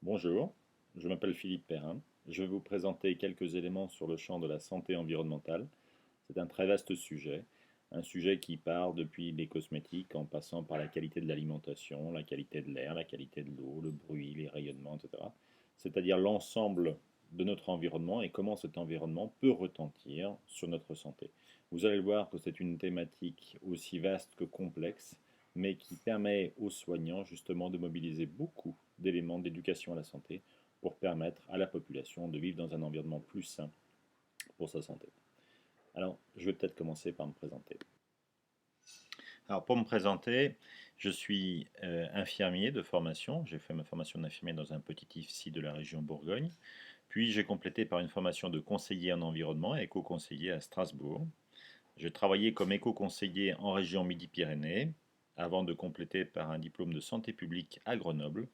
Bonjour, je m'appelle Philippe Perrin. Je vais vous présenter quelques éléments sur le champ de la santé environnementale. C'est un très vaste sujet, un sujet qui part depuis les cosmétiques en passant par la qualité de l'alimentation, la qualité de l'air, la qualité de l'eau, le bruit, les rayonnements, etc. C'est-à-dire l'ensemble de notre environnement et comment cet environnement peut retentir sur notre santé. Vous allez voir que c'est une thématique aussi vaste que complexe, mais qui permet aux soignants justement de mobiliser beaucoup d'éléments d'éducation à la santé pour permettre à la population de vivre dans un environnement plus sain pour sa santé. Alors, je vais peut-être commencer par me présenter. Alors, pour me présenter, je suis infirmier de formation. J'ai fait ma formation d'infirmier dans un petit IFSI de la région Bourgogne. Puis, j'ai complété par une formation de conseiller en environnement et éco-conseiller à Strasbourg. J'ai travaillé comme éco-conseiller en région Midi-Pyrénées avant de compléter par un diplôme de santé publique à Grenoble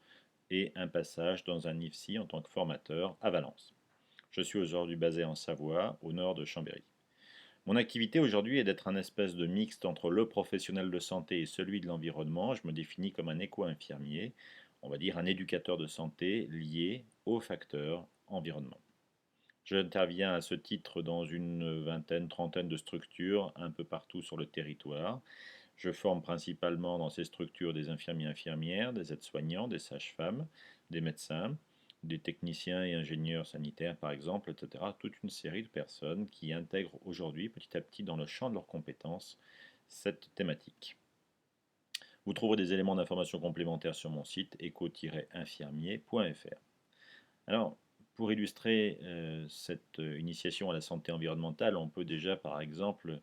et un passage dans un IFSI en tant que formateur à Valence. Je suis aujourd'hui basé en Savoie, au nord de Chambéry. Mon activité aujourd'hui est d'être un espèce de mixte entre le professionnel de santé et celui de l'environnement. Je me définis comme un éco-infirmier, on va dire un éducateur de santé lié aux facteurs environnement. J'interviens à ce titre dans une vingtaine, trentaine de structures un peu partout sur le territoire. Je forme principalement dans ces structures des infirmiers infirmières, des aides-soignants, des sages-femmes, des médecins, des techniciens et ingénieurs sanitaires par exemple, etc. Toute une série de personnes qui intègrent aujourd'hui petit à petit dans le champ de leurs compétences cette thématique. Vous trouverez des éléments d'information complémentaires sur mon site éco-infirmier.fr. Alors, pour illustrer cette initiation à la santé environnementale, on peut déjà par exemple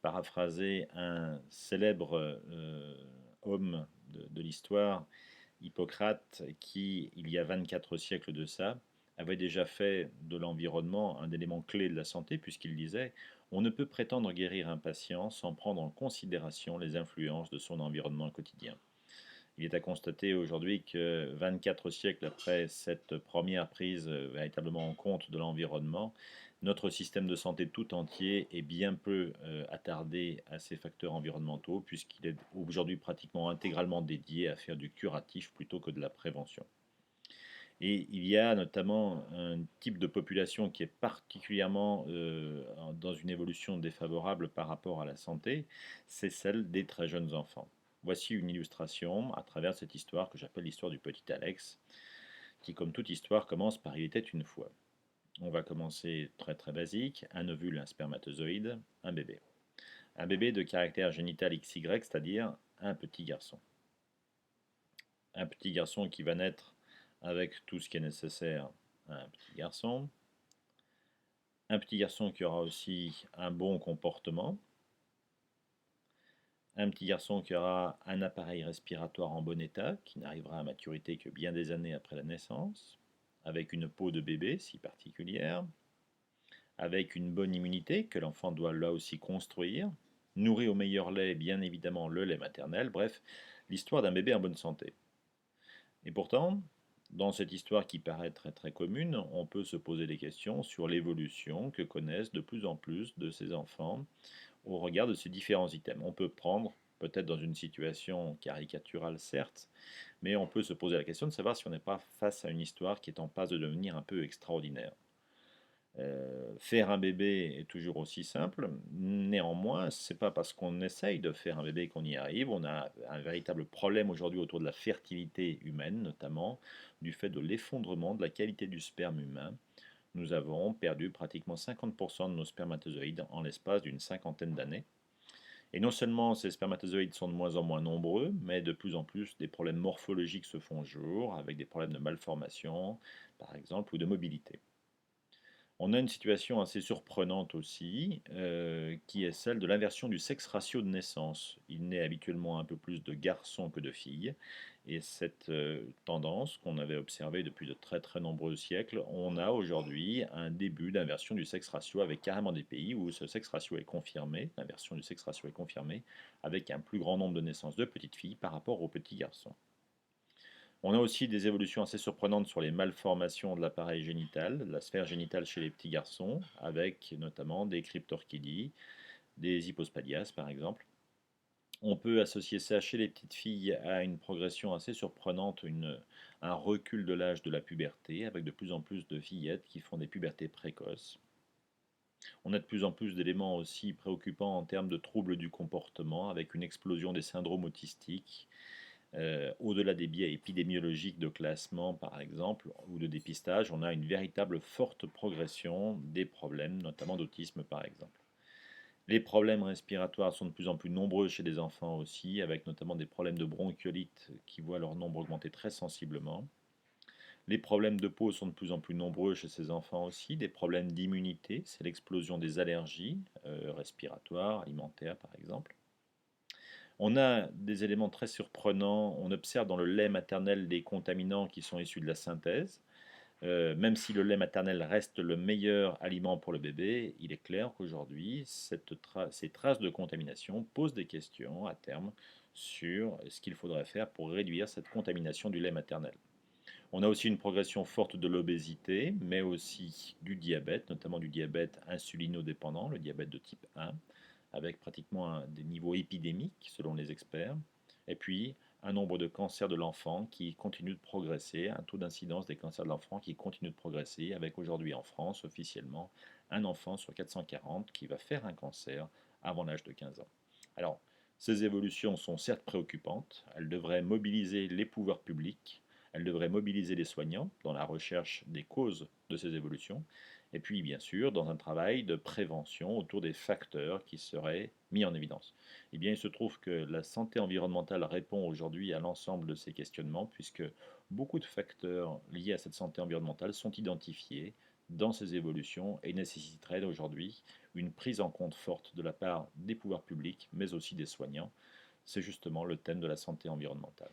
paraphraser un célèbre homme de l'histoire, Hippocrate, qui, il y a 24 siècles de ça, avait déjà fait de l'environnement un élément clé de la santé, puisqu'il disait: on ne peut prétendre guérir un patient sans prendre en considération les influences de son environnement quotidien. Il est à constater aujourd'hui que 24 siècles après cette première prise véritablement en compte de l'environnement, notre système de santé tout entier est bien peu attardé à ces facteurs environnementaux, puisqu'il est aujourd'hui pratiquement intégralement dédié à faire du curatif plutôt que de la prévention. Et il y a notamment un type de population qui est particulièrement dans une évolution défavorable par rapport à la santé, c'est celle des très jeunes enfants. Voici une illustration à travers cette histoire que j'appelle l'histoire du petit Alex, qui, comme toute histoire, commence par il était une fois. On va commencer très très basique, un ovule, un spermatozoïde, un bébé. Un bébé de caractère génital XY, c'est-à-dire un petit garçon. Un petit garçon qui va naître avec tout ce qui est nécessaire à un petit garçon. Un petit garçon qui aura aussi un bon comportement. Un petit garçon qui aura un appareil respiratoire en bon état, qui n'arrivera à maturité que bien des années après la naissance, avec une peau de bébé si particulière, avec une bonne immunité que l'enfant doit là aussi construire, nourri au meilleur lait, bien évidemment le lait maternel, bref, l'histoire d'un bébé en bonne santé. Et pourtant, dans cette histoire qui paraît très très commune, on peut se poser des questions sur l'évolution que connaissent de plus en plus de ces enfants au regard de ces différents items. On peut prendre, peut-être dans une situation caricaturale certes, mais on peut se poser la question de savoir si on n'est pas face à une histoire qui est en passe de devenir un peu extraordinaire. Faire un bébé est toujours aussi simple. Néanmoins, c'est pas parce qu'on essaye de faire un bébé qu'on y arrive. On a un véritable problème aujourd'hui autour de la fertilité humaine, notamment du fait de l'effondrement de la qualité du sperme humain. Nous avons perdu pratiquement 50% de nos spermatozoïdes en l'espace d'une cinquantaine d'années. Et non seulement ces spermatozoïdes sont de moins en moins nombreux, mais de plus en plus des problèmes morphologiques se font jour, avec des problèmes de malformation, par exemple, ou de mobilité. On a une situation assez surprenante aussi, qui est celle de l'inversion du sexe ratio de naissance. Il naît habituellement un peu plus de garçons que de filles, et cette tendance qu'on avait observée depuis de très très nombreux siècles, on a aujourd'hui un début d'inversion du sexe ratio avec carrément des pays où ce sexe ratio est confirmé, l'inversion du sexe ratio est confirmée, avec un plus grand nombre de naissances de petites filles par rapport aux petits garçons. On a aussi des évolutions assez surprenantes sur les malformations de l'appareil génital, de la sphère génitale chez les petits garçons, avec notamment des cryptorchidis, des hypospadias par exemple. On peut associer ça chez les petites filles à une progression assez surprenante, un recul de l'âge de la puberté, avec de plus en plus de fillettes qui font des pubertés précoces. On a de plus en plus d'éléments aussi préoccupants en termes de troubles du comportement, avec une explosion des syndromes autistiques, au-delà des biais épidémiologiques de classement, par exemple, ou de dépistage. On a une véritable forte progression des problèmes, notamment d'autisme, par exemple. Les problèmes respiratoires sont de plus en plus nombreux chez les enfants aussi, avec notamment des problèmes de bronchiolite qui voient leur nombre augmenter très sensiblement. Les problèmes de peau sont de plus en plus nombreux chez ces enfants aussi, des problèmes d'immunité, c'est l'explosion des allergies respiratoires, alimentaires par exemple. On a des éléments très surprenants, on observe dans le lait maternel des contaminants qui sont issus de la synthèse. Même si le lait maternel reste le meilleur aliment pour le bébé, il est clair qu'aujourd'hui, ces traces de contamination posent des questions à terme sur ce qu'il faudrait faire pour réduire cette contamination du lait maternel. On a aussi une progression forte de l'obésité, mais aussi du diabète, notamment du diabète insulinodépendant, le diabète de type 1, avec pratiquement des niveaux épidémiques selon les experts. Et puis, un nombre de cancers de l'enfant qui continue de progresser, un taux d'incidence des cancers de l'enfant qui continue de progresser, avec aujourd'hui en France officiellement un enfant sur 440 qui va faire un cancer avant l'âge de 15 ans. Alors, ces évolutions sont certes préoccupantes, elles devraient mobiliser les pouvoirs publics, elles devraient mobiliser les soignants dans la recherche des causes de ces évolutions, et puis bien sûr dans un travail de prévention autour des facteurs qui seraient mis en évidence. Eh bien, il se trouve que la santé environnementale répond aujourd'hui à l'ensemble de ces questionnements, puisque beaucoup de facteurs liés à cette santé environnementale sont identifiés dans ces évolutions et nécessiteraient aujourd'hui une prise en compte forte de la part des pouvoirs publics, mais aussi des soignants. C'est justement le thème de la santé environnementale.